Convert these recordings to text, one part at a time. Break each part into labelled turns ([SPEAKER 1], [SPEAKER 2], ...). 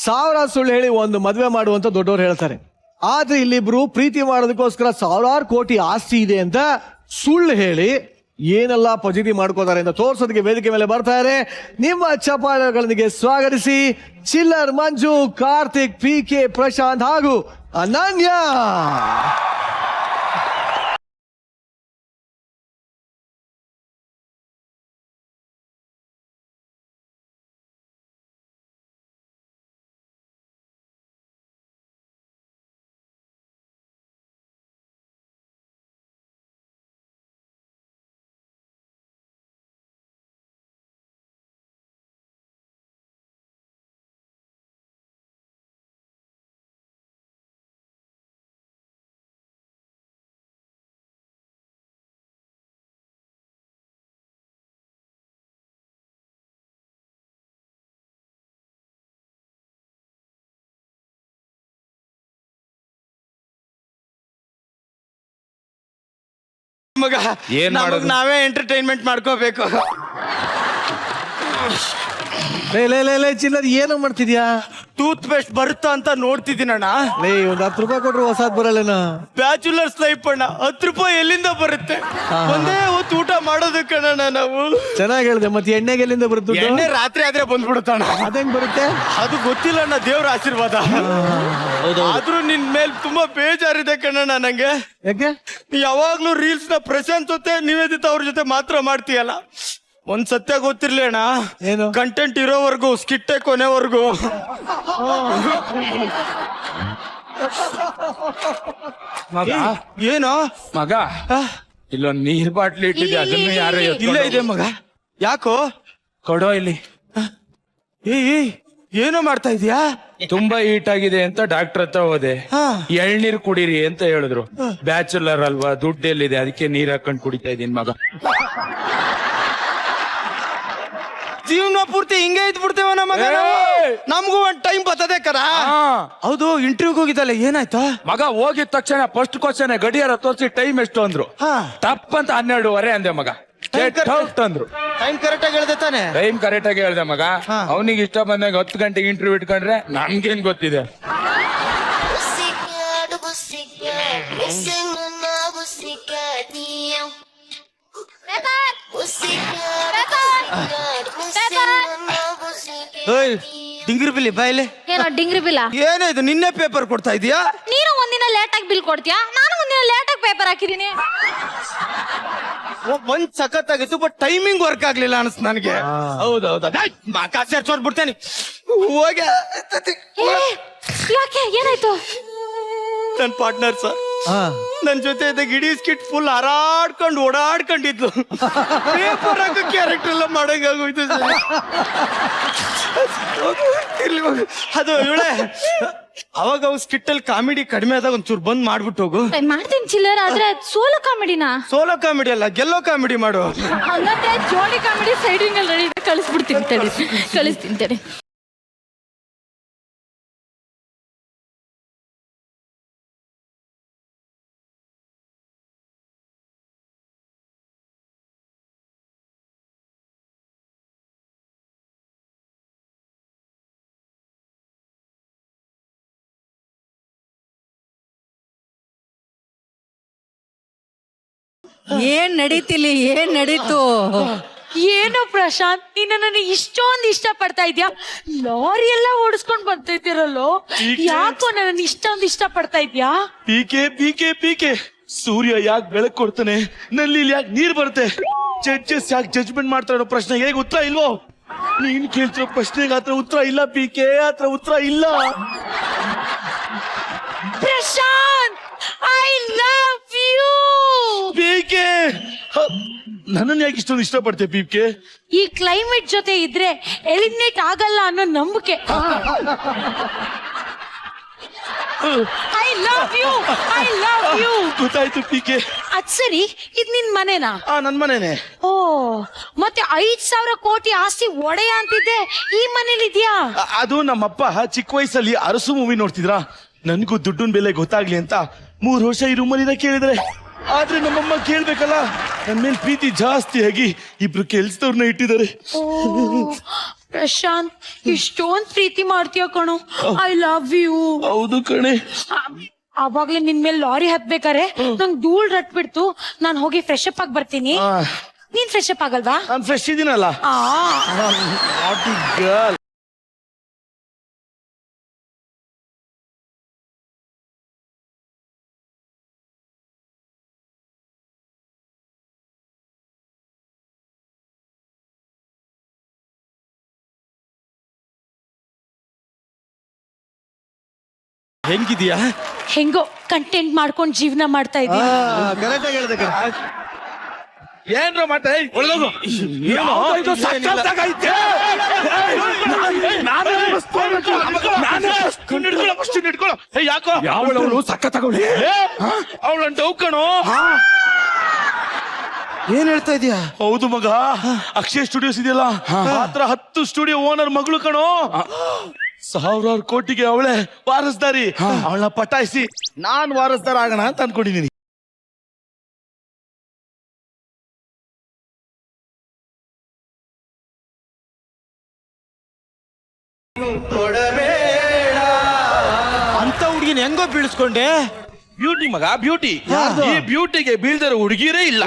[SPEAKER 1] ಸಾವಿರ ಸುಳ್ಳು ಹೇಳಿ ಒಂದು ಮದುವೆ ಮಾಡುವಂತ ದೊಡ್ಡವರು ಹೇಳ್ತಾರೆ. ಆದ್ರೆ ಇಲ್ಲಿಬ್ರು ಪ್ರೀತಿ ಮಾಡೋದಕ್ಕೋಸ್ಕರ ಸಾವಿರಾರು ಕೋಟಿ ಆಸ್ತಿ ಇದೆ ಅಂತ ಸುಳ್ಳು ಹೇಳಿ ಏನೆಲ್ಲ ಫಜೀತಿ ಮಾಡ್ಕೋತಾರೆ ಅಂತ ತೋರ್ಸೋದಕ್ಕೆ ವೇದಿಕೆ ಮೇಲೆ ಬರ್ತಾರೆ. ನಿಮ್ಮ ಚಪ್ಪಾಳೆಗಳೊಂದಿಗೆ ಸ್ವಾಗತಿಸಿ ಚಿಲ್ಲರ್ ಮಂಜು, ಕಾರ್ತಿಕ್, PK, ಪ್ರಶಾಂತ್ ಹಾಗೂ ಅನನ್ಯ.
[SPEAKER 2] ಮಗ ನಾವೇ ಎಂಟರ್ಟೈನ್ಮೆಂಟ್ ಮಾಡ್ಕೋಬೇಕು.
[SPEAKER 1] ಚಿಲ್ಲರ್ ಏನು ಮಾಡ್ತಿದ್ಯಾ?
[SPEAKER 2] ಟೂತ್ ಪೇಸ್ಟ್ ಬರುತ್ತಾ ಅಂತ ನೋಡ್ತಿದ್ದೀನಣ್ಣ.
[SPEAKER 1] ಒಂದು 10 ರೂಪಾಯಿ ಕೊಟ್ರು ಹೊಸಾದ್ ಬರಲ್ಲ.
[SPEAKER 2] ಬ್ಯಾಚುಲರ್ಸ್ ಲೈಫ್ ಅಣ್ಣ, 10 ರೂಪಾಯಿ ಎಲ್ಲಿಂದ ಬರುತ್ತೆ? ಒಂದೇ ಹೊತ್ತು ಊಟ ಮಾಡೋದಕ್ಕಣ್ಣ ನಾವು.
[SPEAKER 1] ಚೆನ್ನಾಗಿ ಹೇಳಿದೆ. ಮತ್ತೆ ಎಣ್ಣೆಗೆ ಎಲ್ಲಿಂದ ಬರುತ್ತೆ?
[SPEAKER 2] ಎಣ್ಣೆ ರಾತ್ರಿ ಆದ್ರೆ ಬಂದ್ಬಿಡುತ್ತಣ್ಣ.
[SPEAKER 1] ಅದೇಂಗ್ ಬರುತ್ತೆ?
[SPEAKER 2] ಅದು ಗೊತ್ತಿಲ್ಲ ಅಣ್ಣ, ದೇವ್ರ ಆಶೀರ್ವಾದ. ಆದ್ರೂ ನಿನ್ ಮೇಲೆ ತುಂಬಾ ಬೇಜಾರಿದೆ ಕಣಣ್ಣ ನಂಗೆ.
[SPEAKER 1] ಯಾಕೆ?
[SPEAKER 2] ಯಾವಾಗ್ಲೂ ರೀಲ್ಸ್ ನ ಪ್ರಶಾಂತ್ ಜೊತೆ, ನಿವೇದಿತ ಅವ್ರ ಜೊತೆ ಮಾತ್ರ ಮಾಡ್ತೀಯಲ್ಲ. ಒಂದ್ ಸತ್ಯ ಗೊತ್ತಿರ್ಲಿ ಅಣ್ಣ,
[SPEAKER 1] ಏನು?
[SPEAKER 2] ಕಂಟೆಂಟ್ ಇರೋವರೆಗೂ ಸ್ಕಿಟ್ಟೆ ಕೊನೆವರೆಗೂ.
[SPEAKER 3] ಮಗ
[SPEAKER 2] ಏನೋ
[SPEAKER 3] ಮಗ, ಇಲ್ಲೊಂದ್ ನೀರ್ ಬಾಟ್ಲಿ ಇಟ್ಟಿದ್ದೆ, ಅದನ್ನು ಯಾರೋ
[SPEAKER 2] ಇಲ್ಲ ಇದೆ ಮಗ. ಯಾಕೋ?
[SPEAKER 3] ಕೊಡೋ ಇಲ್ಲಿ.
[SPEAKER 2] ಏನೋ ಮಾಡ್ತಾ ಇದೀಯಾ?
[SPEAKER 3] ತುಂಬಾ ಹೀಟ್ ಆಗಿದೆ ಅಂತ ಡಾಕ್ಟರ್ ಹತ್ರ ಹೋದೆ. ಎಳ್ನೀರ್ ಕುಡೀರಿ ಅಂತ ಹೇಳಿದ್ರು. ಬ್ಯಾಚುಲರ್ ಅಲ್ವಾ, ದುಡ್ಡು ಎಲ್ಲಿದೆ, ಅದಕ್ಕೆ ನೀರ್ ಹಾಕೊಂಡ್ ಕುಡಿತಾ ಇದೀನಿ ಮಗ.
[SPEAKER 2] ಜೀವನ ಪೂರ್ತಿ ಹಿಂಗೆ ಇದ್ಬಿಡ್ತೇವ ಮಗ. ನಮ್ಗೂ ಒಂದ್ ಟೈಮ್ ಬರ್ತದೆ ಕರ. ಹೌದು, ಇಂಟರ್ವ್ಯೂಗೆ ಹೋಗಿದ್ದಲ್ಲ, ಏನಾಯ್ತಾ?
[SPEAKER 3] ಮಗ ಹೋಗಿದ ತಕ್ಷಣ ಫಸ್ಟ್ ಕ್ವಶನ್ ಗಡಿಯಾರ ತೋರಿಸಿ ಟೈಮ್ ಎಷ್ಟು ಅಂದ್ರು. ತಪ್ಪಂತ 12:30 ಅಂದೆ ಮಗ. ಅಂದ್ರು.
[SPEAKER 2] ಟೈಮ್ ಕರೆಕ್ಟ್ ಆಗಿ ಹೇಳ್ದೆ ತಾನೆ?
[SPEAKER 3] ಟೈಮ್ ಕರೆಕ್ಟ್ ಆಗಿ ಹೇಳ್ದೆ ಮಗ. ಅವನಿಗೆ ಇಷ್ಟ ಬಂದಾಗ 10 ಗಂಟೆಗೆ ಇಂಟರ್ವ್ಯೂ ಇಟ್ಕೊಂಡ್ರೆ ನಮ್ಗೇನ್ ಗೊತ್ತಿದೆ.
[SPEAKER 2] ಡಿಂಗ್ರಿ ಬಿಲ್ ಬಾಯ್ಲೆ.
[SPEAKER 4] ಏನೋ ಡಿಂಗ್ರಿ ಬಿಲ್ಲ?
[SPEAKER 2] ಏನೋ ಇದು, ನಿನ್ನೆ ಪೇಪರ್ ಕೊಡ್ತಾ ಇದೀಯಾ?
[SPEAKER 4] ನೀನು ಒಂದಿನ ಲೇಟ್ ಆಗಿ ಬಿಲ್ ಕೊಡ್ತೀಯಾ, ನಾನು ಒಂದಿನ ಲೇಟ್ ಆಗಿ ಪೇಪರ್ ಹಾಕಿದೀನಿ.
[SPEAKER 2] ಒಂದ್ ಸಖತ್ತಾಗಿತ್ತು, ಬಟ್ ಟೈಮಿಂಗ್ ವರ್ಕ್ ಆಗ್ಲಿಲ್ಲ ಅನ್ಸ್ ನನಗೆ. ಹೌದೌದ, ಸೇರ್ಸೋಡ್ಬಿಡ್ತೇನೆ. ಹೋಗ.
[SPEAKER 4] ಯಾಕೆ, ಏನಾಯ್ತು?
[SPEAKER 2] ನನ್ ಪಾರ್ಟ್ನರ್ ಸರ್ ನನ್ ಜೊತೆ ಇದ್ದಾಗ ಇಡೀ ಸ್ಕಿಟ್ ಫುಲ್ ಹಾರಾಡ್ಕೊಂಡು ಓಡಾಡ್ಕೊಂಡಿದ್ಲು. ಪೇಪರ್ ಹಾಕೋ ಕ್ಯಾರೆಕ್ಟರ್ ಎಲ್ಲ ಮಾಡಂಗಾಗೋಯ್ತು ಸರ್. ಅದು ಇವಳೆ ಅವಾಗ ಅವ್ ಸ್ಕಿಟ್ ಅಲ್ಲಿ ಕಾಮಿಡಿ ಕಡಿಮೆ ಆದಾಗ ಒಂಚೂರು ಬಂದ್ ಮಾಡ್ಬಿಟ್ಟು ಹೋಗು.
[SPEAKER 4] ಮಾಡ್ತೀನಿ ಚಿಲ್ಲರ್, ಆದ್ರೆ ಸೋಲೋ ಕಾಮಿಡಿನಾ?
[SPEAKER 2] ಸೋಲೋ ಕಾಮಿಡಿ ಅಲ್ಲ, ಗೆಲ್ಲೋ ಕಾಮಿಡಿ ಮಾಡು.
[SPEAKER 4] ಹಂಗಂದ್ರೆ ಜೋಡಿ ಕಾಮಿಡಿ ಸೈಡಿಂಗ್ ಅಲ್ಲಿ ರೆಡಿ, ಕಳಿಸ್ಬಿಡ್ತೀನಿ ತಡಿ, ಕಳಿಸ್ತೀನಿ ತಡಿ.
[SPEAKER 5] ಏನ್ ನಡೀತಿಲಿ, ಏನ್ ನಡೀತು?
[SPEAKER 4] ಏನು ಪ್ರಶಾಂತ್, ನೀನು ನನ್ನ ಇಷ್ಟೊಂದು ಇಷ್ಟ ಪಡ್ತಾ ಇದ್ಯಾ? ಲಾರಿ ಎಲ್ಲ ಓಡಿಸ್ಕೊಂಡ್ ಬರ್ತಿದ್ದೀರಲ್ಲೋ, ಯಾಕೋ ನನ್ನ ಇಷ್ಟೊಂದು ಇಷ್ಟ ಪಡ್ತಾ ಇದ್ಯಾ?
[SPEAKER 6] ಪೀಕೆ ಸೂರ್ಯ ಯಾಕೆ ಬೆಳಕು ಕೊಡ್ತಾನೆ, ನಲ್ಲಿ ಯಾಕೆ ನೀರ್ ಬರುತ್ತೆ, ಜಡ್ಜಸ್ ಯಾಕೆ ಜಡ್ಜ್ಮೆಂಟ್ ಮಾಡ್ತಾರೋ ಪ್ರಶ್ನೆ ಹೇಗೆ ಉತ್ತರ ಇಲ್ವೋ? ನೀನ್ ಕೇಳ್ತಿರೋ ಪ್ರಶ್ನೆಗೆ ಆತರ ಉತ್ತರ ಇಲ್ಲ ಪೀಕೆ, ಆತರ ಉತ್ತರ ಇಲ್ಲ.
[SPEAKER 4] Prashanth, I love you.
[SPEAKER 6] PK, ನನ್ನನ್ನು ಯಾಕೆ ಇಷ್ಟೊಂದು ಇಷ್ಟಪಡ್ತೆ ಪೀಕೆ?
[SPEAKER 4] ಈ ಕ್ಲೈಮೇಟ್ ಜೊತೆ ಇದ್ರೆ ಎಲಿಮಿನೇಟ್ ಆಗಲ್ಲ ಅನ್ನೋ ನಂಬಿಕೆ. I love you, I love you.
[SPEAKER 6] ಗೊತ್ತಾಯ್ತು ಪೀಕೆ.
[SPEAKER 4] ಅದ್ ಸರಿ, ಇದ್ ನಿನ್ ಮನೆನಾ?
[SPEAKER 6] ನನ್ ಮನೇನೆ.
[SPEAKER 4] ಓ, ಮತ್ತೆ 5,000 ಕೋಟಿ ಆಸ್ತಿ ಒಡೆಯ ಅಂತಿದ್ದೆ, ಈ ಮನೇಲಿ ಇದ್ಯಾ?
[SPEAKER 6] ಅದು ನಮ್ಮಪ್ಪ ಚಿಕ್ಕ ವಯಸ್ಸಲ್ಲಿ ಅರಸು ಮೂವಿ ನೋಡ್ತಿದ್ರ. ನನ್ಗೂ ದುಡ್ಡಿನ ಬೆಲೆ ಗೊತ್ತಾಗ್ಲಿ ಅಂತ 3 ವರ್ಷ ಈ ರೂಮಲ್ಲಿ ಕೇಳಿದ್ರೆ. ಆದ್ರೆ ನಮ್ಮಮ್ಮ ಕೇಳ್ಬೇಕಲ್ಲ, ನನ್ ಮೇಲೆ ಪ್ರೀತಿ ಜಾಸ್ತಿ ಆಗಿ ಇಬ್ರು ಕೆಲ್ಸದವ್ರನ್ನ ಇಟ್ಟಿದ್ದಾರೆ.
[SPEAKER 4] ಪ್ರಶಾಂತ್ ಇಷ್ಟೊಂದ್ ಪ್ರೀತಿ ಮಾಡ್ತೀಯ ಕಣೋ. I love you.
[SPEAKER 6] ಹೌದು ಕಣೆ.
[SPEAKER 4] ಅವಾಗ್ಲೇ ನಿನ್ ಮೇಲೆ ಲಾರಿ ಹತ್ಬೇಕಾರೆ ನಂಗ್ ಧೂಳ್ ರಟ್ಬಿಡ್ತು. ನಾನ್ ಹೋಗಿ ಫ್ರೆಶ್ ಅಪ್ ಆಗಿ ಬರ್ತೀನಿ. ನೀನ್ ಫ್ರೆಶ್ ಅಪ್ ಆಗಲ್ವಾ?
[SPEAKER 6] ನಾನು ಫ್ರೆಶ್ ಇದೀನಲ್ಲ. ನಾಟಿ ಗರ್ಲ್. ಹೆಂಗಿದ್ಯಾ?
[SPEAKER 4] ಹೆಂಗೋ ಕಂಟೆಂಟ್ ಮಾಡ್ಕೊಂಡ್ ಜೀವನ ಮಾಡ್ತಾ ಇದ್ದೀನಿ.
[SPEAKER 1] ಕರೆಕ್ಟ್ ಆಗಿ ಹೇಳಿದೆ ಕಣೆ.
[SPEAKER 6] ಏನ್ರ ಮಾತೆ ಒಳಗೋಗು.
[SPEAKER 3] ಇದು ಸಖತ್ತಾಗೈತೆ.
[SPEAKER 6] ಯಾಕೋ
[SPEAKER 3] ಯಾವಳವಳು ಸಖತ್ತಾಗವಳೆ?
[SPEAKER 6] ಅವಳನ್ನ ಡೌ ಕಣೋ.
[SPEAKER 1] ಏನ್ ಹೇಳ್ತಾ ಇದೀಯಾ?
[SPEAKER 6] ಹೌದು ಮಗ, ಅಕ್ಷಯ್ ಸ್ಟುಡಿಯೋಸ್ ಇದೆಯಲ್ಲ, ಮಾತ್ರ 10 ಸ್ಟುಡಿಯೋ ಓನರ್ ಮಗಳು ಕಣೋ. 1,000 ಕೋಟಿಗೆ ಅವಳೆ ವಾರಸ್ದಾರಿ. ಅವಳನ್ನ ಪಟಾಯಿಸಿ ನಾನ್ ವಾರಸ್ದಾರ ಆಗೋಣ ಅಂತ ಅನ್ಕೊಂಡಿದೀನಿ.
[SPEAKER 2] ಅಂತ ಹುಡುಗಿನ ಹೆಂಗೋ ಬೀಳಿಸ್ಕೊಂಡೆ.
[SPEAKER 6] ಬ್ಯೂಟಿ ಮಗ, ಬ್ಯೂಟಿ. ಈ ಬ್ಯೂಟಿಗೆ ಬೀಳ್ದರ ಹುಡುಗಿರೇ ಇಲ್ಲ.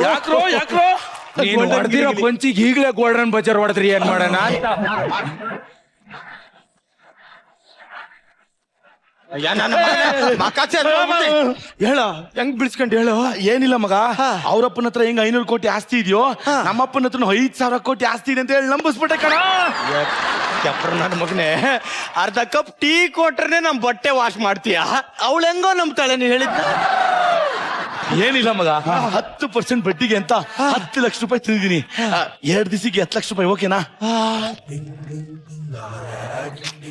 [SPEAKER 6] ಯಾಕ್ರೋ ಯಾಕ್ರೋ
[SPEAKER 3] ನೀನು ಹೊಡೆದಿರೋ ಪಂಚಿಗೆ ಈಗಲೇ ಗೋಲ್ಡನ್ ಬಜಾರ್ ಹೊಡೆದ್ರಿ ಏನ್ ಮಾಡೋಣ ಅಂತ.
[SPEAKER 2] ಹೇಳ ಹೆಂಗ್ ಬಿಡಿಸ್ಕೊಂಡು ಹೇಳು.
[SPEAKER 6] ಏನಿಲ್ಲ ಮಗ, ಅವ್ರಪ್ಪನ ಹತ್ರ ಹೆಂಗ್ 500 ಕೋಟಿ ಆಸ್ತಿ ಇದೆಯೋ, ನಮ್ಮಪ್ಪನ ಹತ್ರ 5,000 ಕೋಟಿ ಆಸ್ತಿ ಇದೆ ಅಂತ ಹೇಳಿ ನಂಬಿಸ್ಬಿಟ್ಟೆ ಕಣ.
[SPEAKER 2] ಕೆಪ್ರ ನನ್ನ ಮಗನೇ, ಅರ್ಧ ಕಪ್ ಟೀ ಕೊಟ್ರೆ ನಮ್ ಬಟ್ಟೆ ವಾಶ್ ಮಾಡ್ತೀಯ. ಅವಳು ಹೆಂಗೋ ನಂಬ್ತಾಳೆ ನೀ ಹೇಳಿದ್ದ.
[SPEAKER 6] ಏನಿಲ್ಲ ಮಗ, 10% ಬಡ್ಡಿಗೆ ಅಂತ 10 ಲಕ್ಷ ರೂಪಾಯಿ ತಿಂದಿದ್ದೀನಿ. 2 ದಿವಸಕ್ಕೆ 10 ಲಕ್ಷ ರೂಪಾಯಿ ಓಕೆನಾ?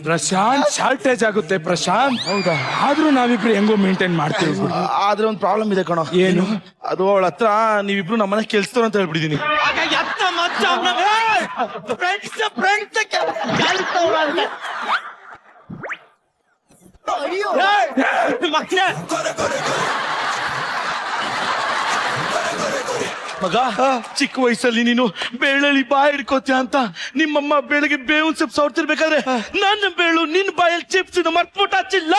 [SPEAKER 3] ಪ್ರಶಾಂತ್ ಶಾರ್ಟೇಜ್ ಆಗುತ್ತೆ ಪ್ರಶಾಂತ್. ಹೌದಾ? ಆದ್ರೂ ನಾವಿಬ್ರು ಹೆಂಗೋ ಮೇಂಟೈನ್ ಮಾಡ್ತೀವಿ.
[SPEAKER 6] ಆದ್ರೆ ಒಂದು ಪ್ರಾಬ್ಲಮ್ ಇದೆ ಕಣೋ.
[SPEAKER 3] ಏನು?
[SPEAKER 6] ಅದು ಅವಳ ಹತ್ರ ನೀವಿಬ್ರು ನಮ್ಮನೆ ಕೆಲ್ಸದವ್ರು ಅಂತ ಹೇಳ್ಬಿಟ್ಟಿದೀನಿ. ಮಗ, ಚಿಕ್ಕ ವಯಸ್ಸಲ್ಲಿ ನೀನು ಬೇಳಲ್ಲಿ ಬಾಯಿ ಹಿಡ್ಕೋತ್ಯ ಅಂತ ನಿಮ್ಮಮ್ಮ ಬೆಳಗ್ಗೆ ಬೇವಿನ ಸೊಪ್ಪು ಸೌರ್ತಿರ್ಬೇಕಾದ್ರೆ ನನ್ನ ಬೇಳು ನಿನ್ನ ಬಾಯಲ್ಲಿ ಚಿಪ್ಸ್ ಮರ್ತ್ಬಿಟ್ಟು ಹಚ್ಚಿಲ್ಲ.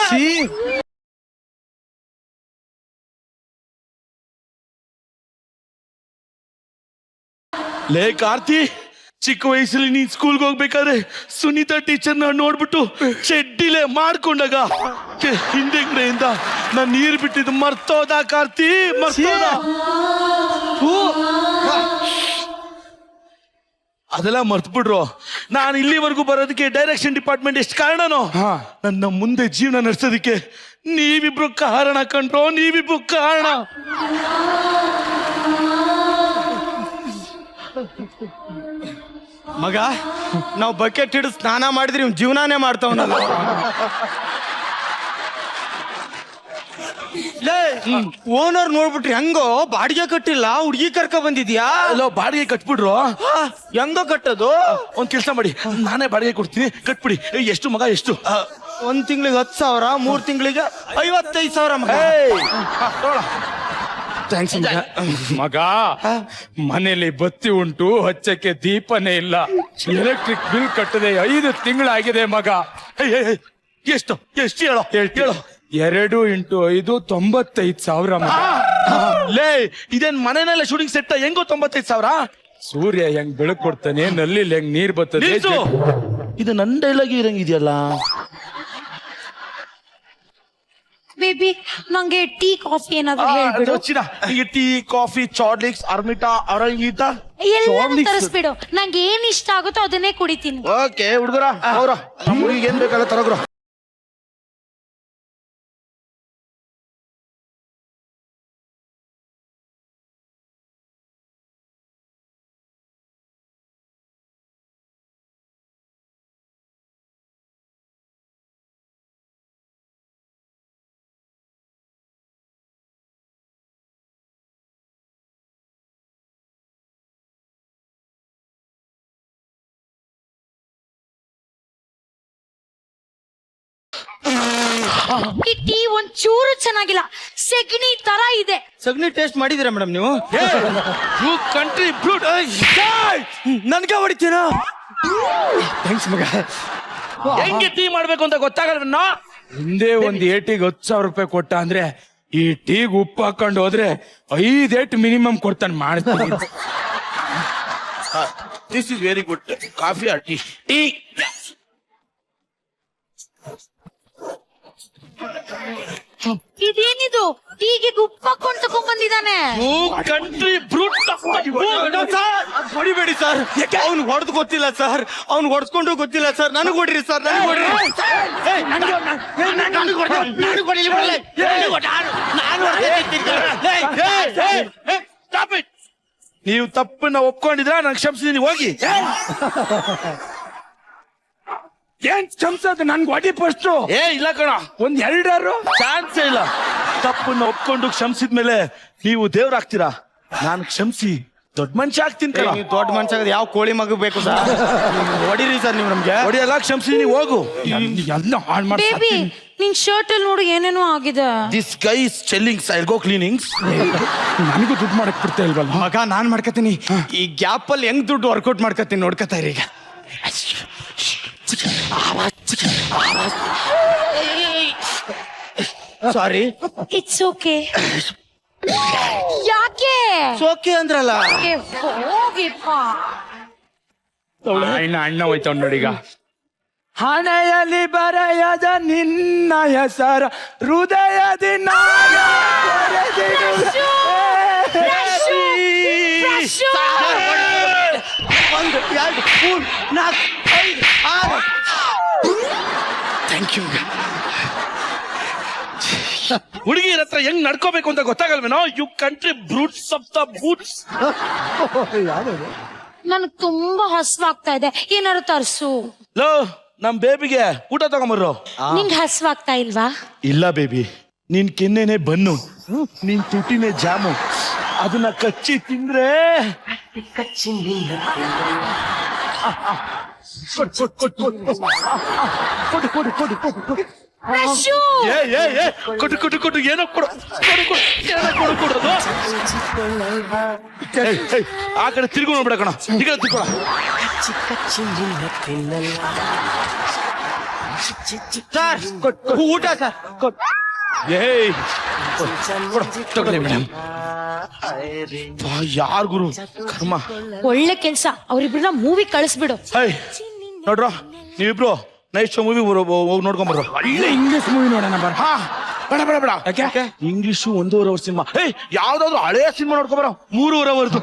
[SPEAKER 6] ಲೇ ಕಾರ್ತಿ, ಚಿಕ್ಕ ವಯಸ್ಸಲ್ಲಿ ನೀನ್ ಸ್ಕೂಲ್ಗೆ ಹೋಗ್ಬೇಕಾದ್ರೆ ಸುನೀತಾ ಟೀಚರ್ನ ನೋಡ್ಬಿಟ್ಟು ಚೆಡ್ಡಿಲೆ ಮಾಡ್ಕೊಂಡಾಗ ಹಿಂದೆಗಡೆಯಿಂದ ನಾನ್ ನೀರ್ ಬಿಟ್ಟಿದ್ದು ಮರ್ತೋದ ಕಾರ್ತಿ, ಮರ್ತೋದ. ಅದೆಲ್ಲ ಮರ್ತ್ಬಿಡ್ರು. ನಾನು ಇಲ್ಲಿವರೆಗೂ ಬರೋದಕ್ಕೆ ಡೈರೆಕ್ಷನ್ ಡಿಪಾರ್ಟ್ಮೆಂಟ್ ಎಷ್ಟು ಕಾರಣನೋ, ನನ್ನ ಮುಂದೆ ಜೀವನ ನಡೆಸೋದಕ್ಕೆ ನೀವಿಬ್ರು ಕಾರಣ ಕಂಡ್ರೋ, ನೀವಿಬ್ರು ಕಾರಣ.
[SPEAKER 2] ಮಗ, ನಾವು ಬಕೆಟ್ ಹಿಡಿದು ಸ್ನಾನ ಮಾಡಿದ್ರಿ ಇವ್ನು ಜೀವನಾನೇ ಮಾಡ್ತಾವನಲ್ಲ. ಓನರ್ ನೋಡ್ಬಿಟ್ರಿ ಹೆಂಗೋ ಬಾಡಿಗೆ ಕಟ್ಟಿಲ್ಲ, ಹುಡುಗಿ ಕರ್ಕ ಬಂದಿದ್ಯಾ?
[SPEAKER 6] ಅಲ್ಲೋ ಬಾಡಿಗೆ ಕಟ್ಬಿಡ್ರು.
[SPEAKER 2] ಹೆಂಗೋ ಕಟ್ಟೋದು?
[SPEAKER 6] ಒಂದ್ ಕೆಲಸ ಮಾಡಿ, ನಾನೇ ಬಾಡಿಗೆ ಕೊಡ್ತೀನಿ, ಕಟ್ಬಿಡಿ. ಎಷ್ಟು ಮಗ, ಎಷ್ಟು?
[SPEAKER 2] 1 ತಿಂಗಳಿಗೆ 10,000, 3 ತಿಂಗಳಿಗೆ 55,000 ಮಗ.
[SPEAKER 3] ಥ್ಯಾಂಕ್ಸ್ ಮಗ. ಮನೇಲಿ ಬತ್ತಿ ಉಂಟು, ಹಚ್ಚಕ್ಕೆ ದೀಪನೇ ಇಲ್ಲ. ಎಲೆಕ್ಟ್ರಿಕ್ ಬಿಲ್ ಕಟ್ಟದೆ 5 ತಿಂಗಳಾಗಿದೆ ಮಗ.
[SPEAKER 6] ಎಷ್ಟು ಎಷ್ಟು ಹೇಳೋ, ಹೇಳೋ.
[SPEAKER 3] 2 × 5 95,000 ಮಗ.
[SPEAKER 6] ಲೇ, ಇದೇನ್ ಮನೆಯಲ್ಲ ಶೂಟಿಂಗ್ ಸೆಟ್? ಹೆಂಗೋ 95,000?
[SPEAKER 3] ಸೂರ್ಯ ಹೆಂಗ್ ಬೆಳಕು ಕೊಡ್ತಾನೆ, ನಲ್ಲಿ ಹೆಂಗ್ ನೀರ್ ಬರ್ತದೆ.
[SPEAKER 6] ಇದು ನನ್ನ ಡೈಲಾಗ್ ಇರಂಗಿದೆಯಲ್ಲ.
[SPEAKER 4] ಬೇಬಿ, ನಂಗೆ ಟೀ ಕಾಫಿ ಏನಾದ್ರು ಹೇಳ್ಬಿಡು.
[SPEAKER 6] ಈಗ ಟೀ, ಕಾಫಿ, ಚಾರ್ಲಿಕ್ಸ್, ಅರ್ಮಿಟಾ, ಅರಂಗೀಟ
[SPEAKER 4] ಎಲ್ಲ ತರಿಸ್ಬಿಡು. ನಂಗೆ ಏನ್ ಇಷ್ಟ ಆಗುತ್ತೋ ಅದನ್ನೇ ಕುಡಿತೀನಿ.
[SPEAKER 6] ಓಕೆ ಹುಡುಗರ, ಅವ್ರ ನಮ್ಮ ಹುಡುಗಿಗೆ ಏನ್ ಬೇಕಲ್ಲ ತರಗ್ರ.
[SPEAKER 4] ಈ ಟೀ ಒಂದ್ ಚೂರು ಚೆನ್ನಾಗಿಲ್ಲ, ಸೆಗಣಿ ತರ ಇದೆ.
[SPEAKER 2] ಸಗಣಿ ಟೇಸ್ಟ್ ಮಾಡಿದೀರಾ ಮೇಡಮ್ ನೀವು?
[SPEAKER 6] You country ಬ್ರೂಟ್.
[SPEAKER 2] ನನ್ಗೆ ಹೊಡಿತೀರಾ? ಥ್ಯಾಂಕ್ಸ್ ಮಗ.
[SPEAKER 6] ಹೆಂಗೆ ಟೀ ಮಾಡ್ಬೇಕು ಅಂತ ಗೊತ್ತಾಗಲ್ವನ್ನ?
[SPEAKER 3] ಹಿಂದೆ ಒಂದ್ ಏಟಿಗೆ 10,000 ರೂಪಾಯಿ ಕೊಟ್ಟ ಅಂದ್ರೆ ಈ ಟೀಗ್ ಉಪ್ಪು ಹಾಕೊಂಡು ಹೋದ್ರೆ 5 ಏಟ್ ಮಿನಿಮಮ್ ಕೊಡ್ತಾನೆ ಮಾಡ್ತೀನಿ.
[SPEAKER 6] This is very good. Coffee or tea? Tea.
[SPEAKER 4] ಇದೇನಿದು? ಟೀಗೆ ಉಪ್ಪು ಹಾಕೊಂಡು ತಕೊಂಡ್ ಬಂದಿದ್ದಾನೆ.
[SPEAKER 6] You country brute.
[SPEAKER 2] ಹೊಡಿಬೇಡಿ ಸರ್, ಅವ್ನು ಹೊಡೆದು ಗೊತ್ತಿಲ್ಲ ಸರ್, ಅವ್ನು ಹೊಡ್ಸ್ಕೊಂಡು ಗೊತ್ತಿಲ್ಲ ಸರ್. ನನಗ್ ಹೊಡ್ರಿ ಸರ್, ನನಗ್ ಹೊಡ್ರಿ.
[SPEAKER 6] ನೀವು ತಪ್ಪನ್ನ ಒಪ್ಕೊಂಡಿದ್ರ ನಾನು ಕ್ಷಮಿಸಿದೀನಿ, ಹೋಗಿ.
[SPEAKER 3] ಏನ್ ಚಮಚದ ನನ್ಗೆ ಹೊಡಿ ಫಸ್ಟ್.
[SPEAKER 6] ಇಲ್ಲ ಕಣ,
[SPEAKER 3] ಒಂದ್ 2
[SPEAKER 6] ಚಾನ್ಸೇ ಇಲ್ಲ. ತಪ್ಪನ್ನ ಒಪ್ಕೊಂಡು ಕ್ಷಮಿಸಿದ್ಮೇಲೆ ನೀವು ದೇವ್ರಾಗ್ತೀರಾ. ನಾನು ಕ್ಷಮಿಸಿ ದೊಡ್ಡ ಮನುಷ್ಯ ಆಗ್ತೀನಿ ಕಣ.
[SPEAKER 2] ನೀವು ದೊಡ್ಡ ಮನುಷ್ಯ ಆಗದೆ ಯಾವ ಕೋಳಿ ಮಗ ಬೇಕು ಸರ್? ಹೊಡಿರಿ ಸರ್ ನೀವು ನಮ್ಗೆ.
[SPEAKER 6] ಹೊಡಿಯಲ್ಲ, ಕ್ಷಮಿಸಿದೀನಿ, ಹೋಗು.
[SPEAKER 3] ಎಲ್ಲ ಹಾಳು ಮಾಡಿ
[SPEAKER 4] ಬೇಬಿ, ನಿನ್ ಶರ್ಟ್ ಅಲ್ಲಿ ನೋಡು ಏನೇನೋ ಆಗಿದೆ.
[SPEAKER 6] This guy is shillings, I go cleanings.
[SPEAKER 3] ನನಗೂ ದುಡ್ಡು ಮಾಡಕ್ ಬಿಡ್ತಾ ಇಲ್ವಲ್ಲ
[SPEAKER 2] ಮಗ, ನಾನ್ ಮಾಡ್ಕತೀನಿ. ಈ ಗ್ಯಾಪ್ ಅಲ್ಲಿ ಹೆಂಗ್ ದುಡ್ಡು ವರ್ಕೌಟ್ ಮಾಡ್ಕತೀನಿ ನೋಡ್ಕತಾ ಇರಿ ಈಗ. ಸಾರಿ.
[SPEAKER 4] It's okay. ಯಾಕೆ
[SPEAKER 2] ಸೋಕೆ ಅಂದ್ರಲ್ಲ.
[SPEAKER 4] ಹೋಗಿಪ್ಪ.
[SPEAKER 3] ಅಣ್ಣ ಹೋಯ್ತವ್ ನೋಡೀಗ. ಹಣೆಯಲ್ಲಿ ಬರೆಯದ ನಿನ್ನ ಹೆಸರ ಹೃದಯದಿ
[SPEAKER 2] ಒಂದು, ಎರಡು, ಮೂರು, ನಾಲ್ಕು, 5, 6. Thank you.
[SPEAKER 6] ಹುಡುಗಿಯರ ಹತ್ರ ಹೆಂಗ್ ನಡ್ಕೋಬೇಕು ಅಂತ ಗೊತ್ತಾಗಲ್ವೇನೋ? You country brutes of the boots.
[SPEAKER 4] ನನಗ್ ತುಂಬಾ ಹಸ್ವಾಗ್ತಾ ಇದೆ, ಏನಾರು ತರ್ಸು.
[SPEAKER 6] ಲೋ, ನಮ್ ಬೇಬಿಗೆ ಊಟ ತಗೊಂಬರ್ರು.
[SPEAKER 4] ನಿಂಗ್ ಹಸ್ವಾಗ್ತಾ ಇಲ್ವಾ?
[SPEAKER 6] ಇಲ್ಲ ಬೇಬಿ, ನಿನ್ ಕೆನ್ನೆನೆ ಬನ್ನು, ನಿನ್ ತುಟಿನೇ ಜಾಮು. ಅದನ್ನ ಕಚ್ಚಿ ತಿಂದ್ರೆ
[SPEAKER 4] ರಶು!
[SPEAKER 6] ಕೊಟ್ಟು ಕೊಟ್ಟು ಕೊಟ್ಟು ಏನೋ ಕೊಡು, ಕೊಡು ಕೊಡು, ಏನೋ ಕೊಡು ಕೊಡೋದು. ಆ ಕಡೆ ತಿರ್ಗು ನೋಡ್ಬಿಡ ಕಣ, ಈ ಕಡೆ ತಿರ್ಕೊಳ.
[SPEAKER 2] ಸರ್ ಊಟ ಸರ್.
[SPEAKER 6] ಏಯ್
[SPEAKER 2] ತಗೊಳ್ಳಿ ಮೇಡಮ್.
[SPEAKER 6] ಯಾರ್ ಗುರು ಕರ್ಮ.
[SPEAKER 4] ಒಳ್ಳೆ ಕೆಲ್ಸ, ಅವ್ರಿಬ್ರನ್ನ ಮೂವಿ ಕಳಿಸ್ಬಿಡು.
[SPEAKER 6] ಹೈ ನೋಡ್ರ, ನೀವಿಬ್ರು ನೈಟ್ ಶೋ ಮೂವಿ ಹೋಗಿ ನೋಡ್ಕೊಂಬರ್ರು.
[SPEAKER 3] ಒಳ್ಳೆ ಇಂಗ್ಲಿಷ್ ಮೂವಿ ನೋಡೋಣ ಬರ.
[SPEAKER 6] ಹಾ, ಬೇಡ ಬೇಡ ಬೇಡ.
[SPEAKER 3] ಯಾಕೆ?
[SPEAKER 6] English 1.5 hour cinema. ಯಾವ್ದಾದ್ರು ಹಳೆಯ ಸಿನಿಮಾ ನೋಡ್ಕೊಂಬರ, 3.5 ಅವರ್ದು.